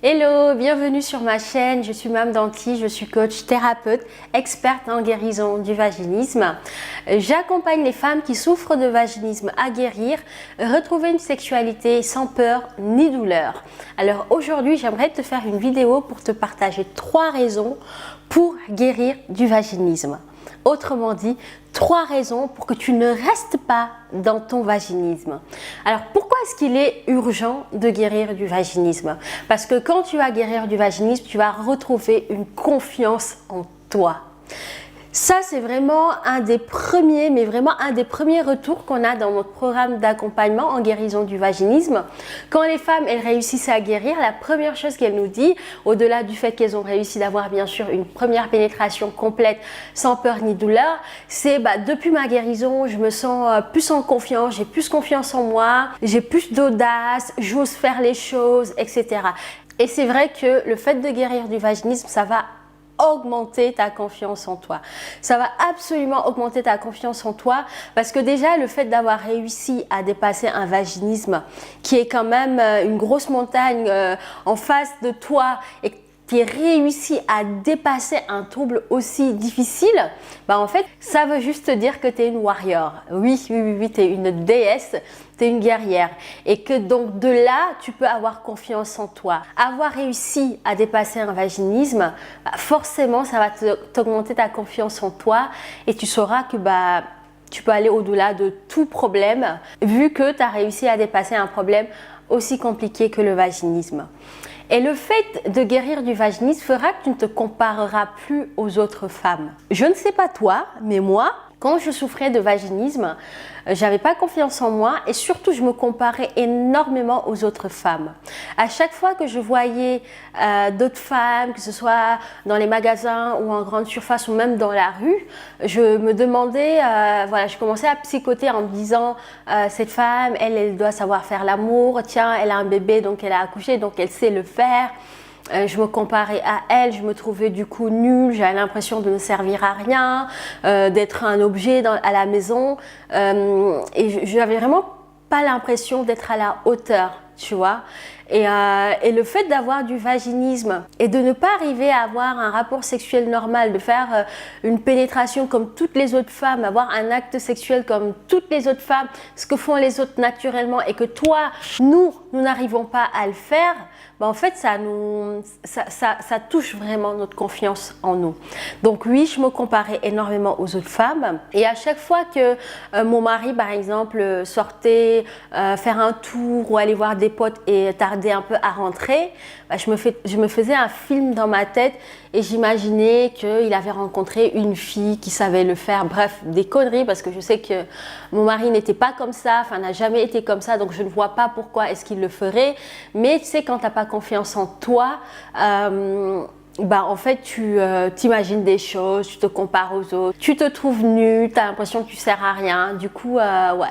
Hello, bienvenue sur ma chaîne, je suis Mame Danti, je suis coach thérapeute, experte en guérison du vaginisme. J'accompagne les femmes qui souffrent de vaginisme à guérir, retrouver une sexualité sans peur ni douleur. Alors aujourd'hui, j'aimerais te faire une vidéo pour te partager 3 raisons pour guérir du vaginisme. Autrement dit, 3 raisons pour que tu ne restes pas dans ton vaginisme. Alors, pourquoi est-ce qu'il est urgent de guérir du vaginisme? Parce que quand tu vas guérir du vaginisme, tu vas retrouver une confiance en toi. Ça, c'est vraiment un des premiers, mais vraiment un des premiers retours qu'on a dans notre programme d'accompagnement en guérison du vaginisme. Quand les femmes, elles réussissent à guérir, la première chose qu'elles nous disent, au-delà du fait qu'elles ont réussi d'avoir bien sûr une première pénétration complète, sans peur ni douleur, c'est depuis ma guérison, je me sens plus en confiance, j'ai plus confiance en moi, j'ai plus d'audace, j'ose faire les choses, etc. Et c'est vrai que le fait de guérir du vaginisme, ça va augmenter ta confiance en toi. Ça va absolument augmenter ta confiance en toi parce que déjà le fait d'avoir réussi à dépasser un vaginisme qui est quand même une grosse montagne en face de toi et que tu as réussi à dépasser un trouble aussi difficile, en fait, ça veut juste dire que tu es une warrior. Oui, tu es une déesse, tu es une guerrière. Et que donc de là, tu peux avoir confiance en toi. Avoir réussi à dépasser un vaginisme, forcément, ça va t'augmenter ta confiance en toi et tu sauras que tu peux aller au-delà de tout problème vu que tu as réussi à dépasser un problème aussi compliqué que le vaginisme. Et le fait de guérir du vaginisme fera que tu ne te compareras plus aux autres femmes. Je ne sais pas toi, mais moi, quand je souffrais de vaginisme, j'avais pas confiance en moi et surtout je me comparais énormément aux autres femmes. À chaque fois que je voyais d'autres femmes, que ce soit dans les magasins ou en grande surface ou même dans la rue, je me demandais, je commençais à psychoter en me disant cette femme, elle doit savoir faire l'amour, tiens, elle a un bébé donc elle a accouché donc elle sait le faire. Je me comparais à elle, je me trouvais du coup nulle, j'avais l'impression de ne servir à rien, d'être un objet à la maison et je n'avais vraiment pas l'impression d'être à la hauteur, tu vois. Et le fait d'avoir du vaginisme et de ne pas arriver à avoir un rapport sexuel normal, de faire une pénétration comme toutes les autres femmes, avoir un acte sexuel comme toutes les autres femmes, ce que font les autres naturellement et que toi, nous n'arrivons pas à le faire, en fait, ça touche vraiment notre confiance en nous. Donc oui, je me comparais énormément aux autres femmes et à chaque fois que mon mari, par exemple, sortait faire un tour ou aller voir des potes et tardait un peu à rentrer, je me faisais un film dans ma tête et j'imaginais qu'il avait rencontré une fille qui savait le faire. Bref, des conneries parce que je sais que mon mari n'était pas comme ça, n'a jamais été comme ça, donc je ne vois pas pourquoi est-ce qu'il le ferait. Mais tu sais, quand tu n'as pas confiance en toi, en fait, tu t'imagines des choses, tu te compares aux autres, tu te trouves nul, tu as l'impression que tu sers à rien. Du coup,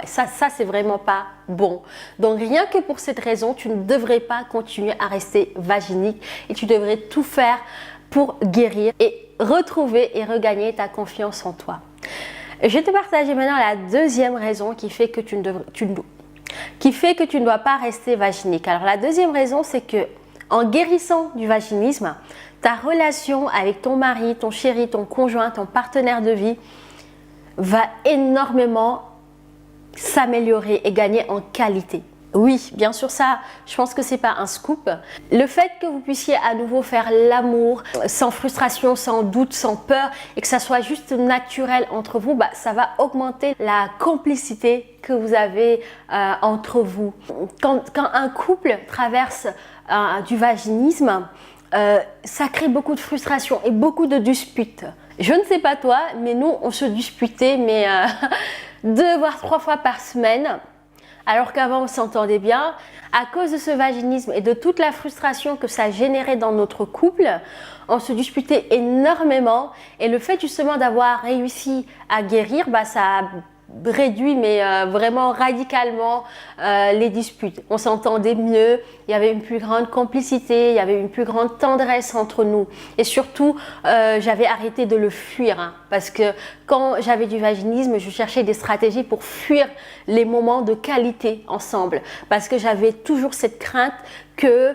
ça c'est vraiment pas bon. Donc rien que pour cette raison, tu ne devrais pas continuer à rester vaginique et tu devrais tout faire pour guérir et retrouver et regagner ta confiance en toi. Je vais te partager maintenant la deuxième raison qui fait que tu ne dois pas rester vaginique. Alors la deuxième raison, c'est que en guérissant du vaginisme, ta relation avec ton mari, ton chéri, ton conjoint, ton partenaire de vie va énormément s'améliorer et gagner en qualité. Oui, bien sûr, ça, je pense que c'est pas un scoop. Le fait que vous puissiez à nouveau faire l'amour sans frustration, sans doute, sans peur et que ça soit juste naturel entre vous, ça va augmenter la complicité que vous avez entre vous. Quand un couple traverse du vaginisme, ça crée beaucoup de frustration et beaucoup de disputes. Je ne sais pas toi, mais nous, on se disputait 2 voire 3 fois par semaine. Alors qu'avant on s'entendait bien, à cause de ce vaginisme et de toute la frustration que ça générait dans notre couple, on se disputait énormément et le fait justement d'avoir réussi à guérir, ça a réduit vraiment radicalement les disputes. On s'entendait mieux, il y avait une plus grande complicité, il y avait une plus grande tendresse entre nous et surtout j'avais arrêté de le fuir parce que quand j'avais du vaginisme, je cherchais des stratégies pour fuir les moments de qualité ensemble, parce que j'avais toujours cette crainte que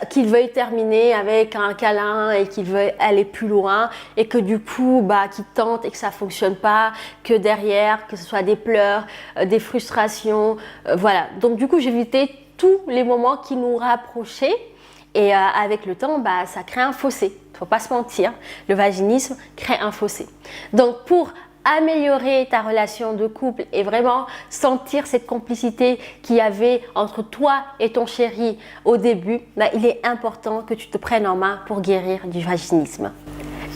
qu'il veuille terminer avec un câlin et qu'il veuille aller plus loin, et que du coup qu'il tente et que ça fonctionne pas, que derrière que ce soit des pleurs, des frustrations, voilà. Donc du coup j'évitais tous les moments qui nous rapprochaient, et avec le temps ça crée un fossé. Faut pas se mentir, le vaginisme crée un fossé. Donc pour améliorer ta relation de couple et vraiment sentir cette complicité qu'il y avait entre toi et ton chéri au début, il est important que tu te prennes en main pour guérir du vaginisme.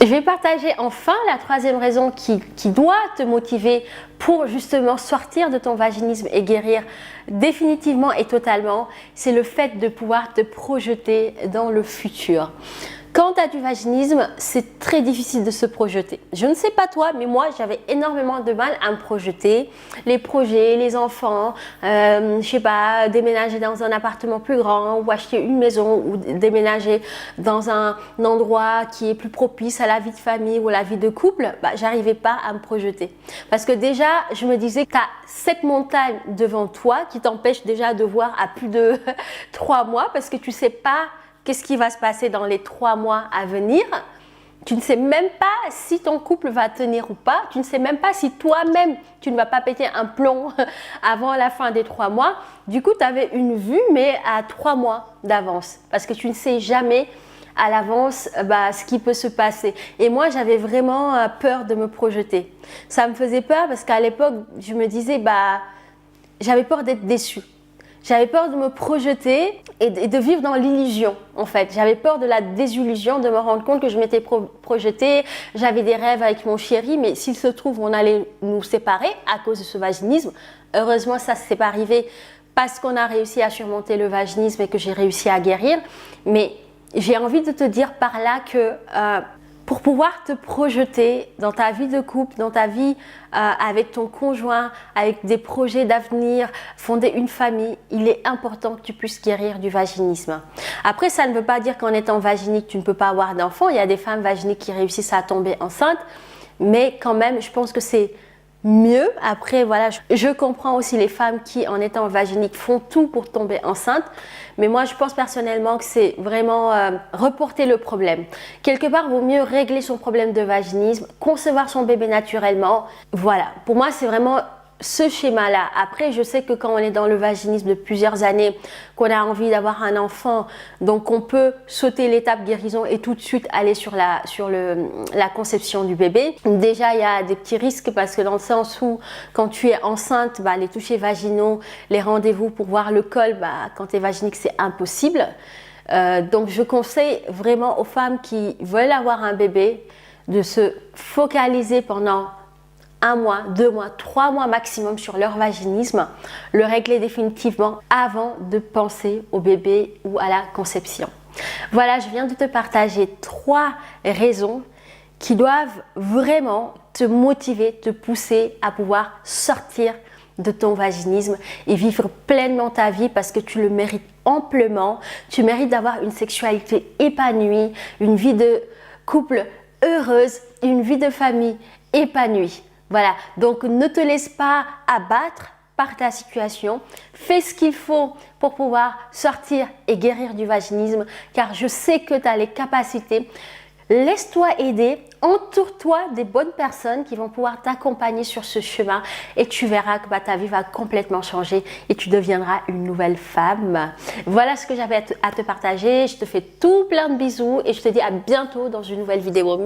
Je vais partager enfin la troisième raison qui doit te motiver pour justement sortir de ton vaginisme et guérir définitivement et totalement. C'est le fait de pouvoir te projeter dans le futur. Quand tu as du vaginisme, c'est très difficile de se projeter. Je ne sais pas toi, mais moi, j'avais énormément de mal à me projeter. Les projets, les enfants, je sais pas, déménager dans un appartement plus grand ou acheter une maison ou déménager dans un endroit qui est plus propice à la vie de famille ou à la vie de couple, j'arrivais pas à me projeter. Parce que déjà, je me disais que tu as cette montagne devant toi qui t'empêche déjà de voir à plus de 3 mois parce que tu sais pas qu'est-ce qui va se passer dans les 3 mois à venir. Tu ne sais même pas si ton couple va tenir ou pas. Tu ne sais même pas si toi-même, tu ne vas pas péter un plomb avant la fin des 3 mois. Du coup, tu avais une vue, mais à 3 mois d'avance. Parce que tu ne sais jamais à l'avance ce qui peut se passer. Et moi, j'avais vraiment peur de me projeter. Ça me faisait peur parce qu'à l'époque, je me disais, j'avais peur d'être déçue. J'avais peur de me projeter et de vivre dans l'illusion, en fait. J'avais peur de la désillusion, de me rendre compte que je m'étais projetée. J'avais des rêves avec mon chéri, mais s'il se trouve, on allait nous séparer à cause de ce vaginisme. Heureusement, ça ne s'est pas arrivé parce qu'on a réussi à surmonter le vaginisme et que j'ai réussi à guérir. Mais j'ai envie de te dire par là que pour pouvoir te projeter dans ta vie de couple, dans ta vie avec ton conjoint, avec des projets d'avenir, fonder une famille, il est important que tu puisses guérir du vaginisme. Après, ça ne veut pas dire qu'en étant vaginique, tu ne peux pas avoir d'enfants. Il y a des femmes vaginiques qui réussissent à tomber enceintes, mais quand même, je pense que c'est mieux. Après, voilà, je comprends aussi les femmes qui, en étant vaginiques, font tout pour tomber enceinte. Mais moi, je pense personnellement que c'est vraiment reporter le problème. Quelque part, il vaut mieux régler son problème de vaginisme, concevoir son bébé naturellement. Voilà, pour moi, c'est vraiment ce schéma-là. Après, je sais que quand on est dans le vaginisme de plusieurs années, qu'on a envie d'avoir un enfant, donc on peut sauter l'étape guérison et tout de suite aller sur la conception du bébé. Déjà, il y a des petits risques parce que dans le sens où quand tu es enceinte, les touchés vaginaux, les rendez-vous pour voir le col, quand tu es vaginique, c'est impossible. Donc, je conseille vraiment aux femmes qui veulent avoir un bébé de se focaliser pendant 1 mois, 2 mois, 3 mois maximum sur leur vaginisme, le régler définitivement avant de penser au bébé ou à la conception. Voilà, je viens de te partager 3 raisons qui doivent vraiment te motiver, te pousser à pouvoir sortir de ton vaginisme et vivre pleinement ta vie parce que tu le mérites amplement. Tu mérites d'avoir une sexualité épanouie, une vie de couple heureuse, une vie de famille épanouie. Voilà, donc ne te laisse pas abattre par ta situation. Fais ce qu'il faut pour pouvoir sortir et guérir du vaginisme car je sais que tu as les capacités. Laisse-toi aider, entoure-toi des bonnes personnes qui vont pouvoir t'accompagner sur ce chemin et tu verras que ta vie va complètement changer et tu deviendras une nouvelle femme. Voilà ce que j'avais à te partager. Je te fais tout plein de bisous et je te dis à bientôt dans une nouvelle vidéo.